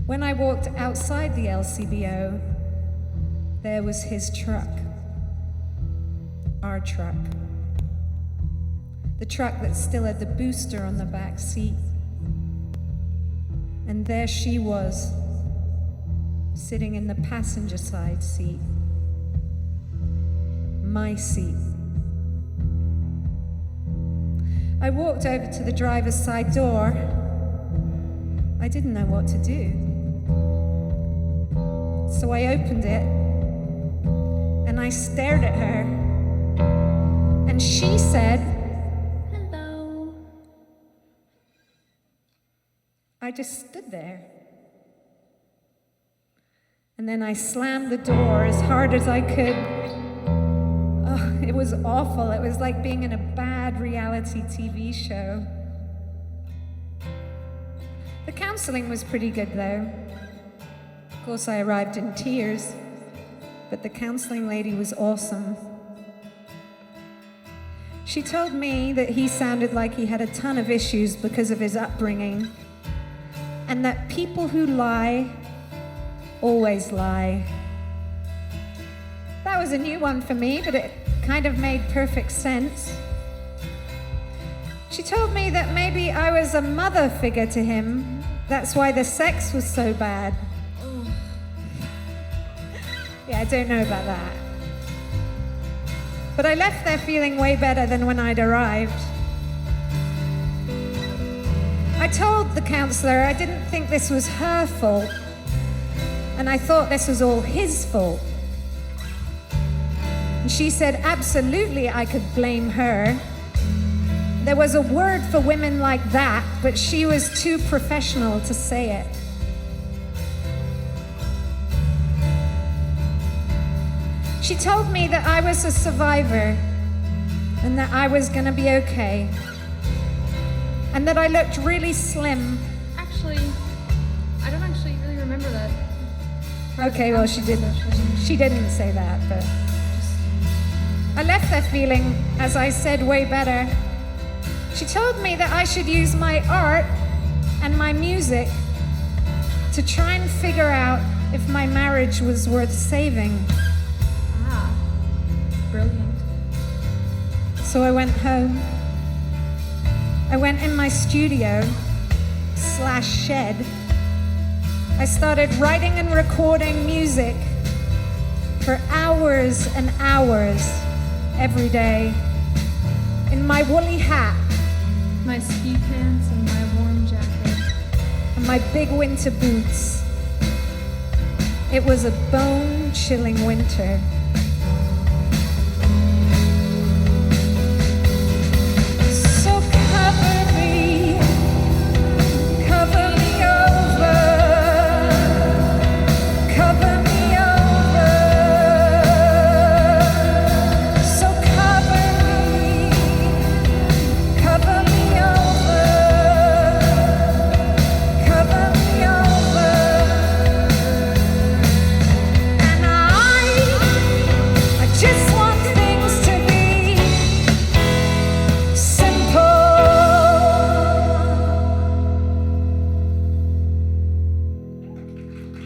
When I walked outside the LCBO, there was his truck. Our truck. The truck that still had the booster on the back seat. And there she was, sitting in the passenger side seat. My seat. I walked over to the driver's side door. I didn't know what to do. So I opened it and I stared at her. And she said, "Hello." I just stood there. And then I slammed the door as hard as I could. Oh, it was awful. It was like being in a bad reality TV show. The counseling was pretty good though. Of course, I arrived in tears, but the counseling lady was awesome. She told me that he sounded like he had a ton of issues because of his upbringing, and that people who lie always lie. That was a new one for me, but it kind of made perfect sense. She told me that maybe I was a mother figure to him. That's why the sex was so bad. Yeah, I don't know about that. But I left there feeling way better than when I'd arrived. I told the counselor I didn't think this was her fault, and I thought this was all his fault. And she said absolutely I could blame her. There was a word for women like that, but she was too professional to say it. She told me that I was a survivor and that I was gonna be okay, and that I looked really slim. Actually, I don't actually really remember that. Okay, well, she didn't say that, but I left there feeling, as I said, way better. She told me that I should use my art and my music to try and figure out if my marriage was worth saving. Ah, brilliant. So I went home. I went in my studio/shed. I started writing and recording music for hours and hours every day in my woolly hat, My ski pants and my warm jacket. and my big winter boots. It was a bone-chilling winter.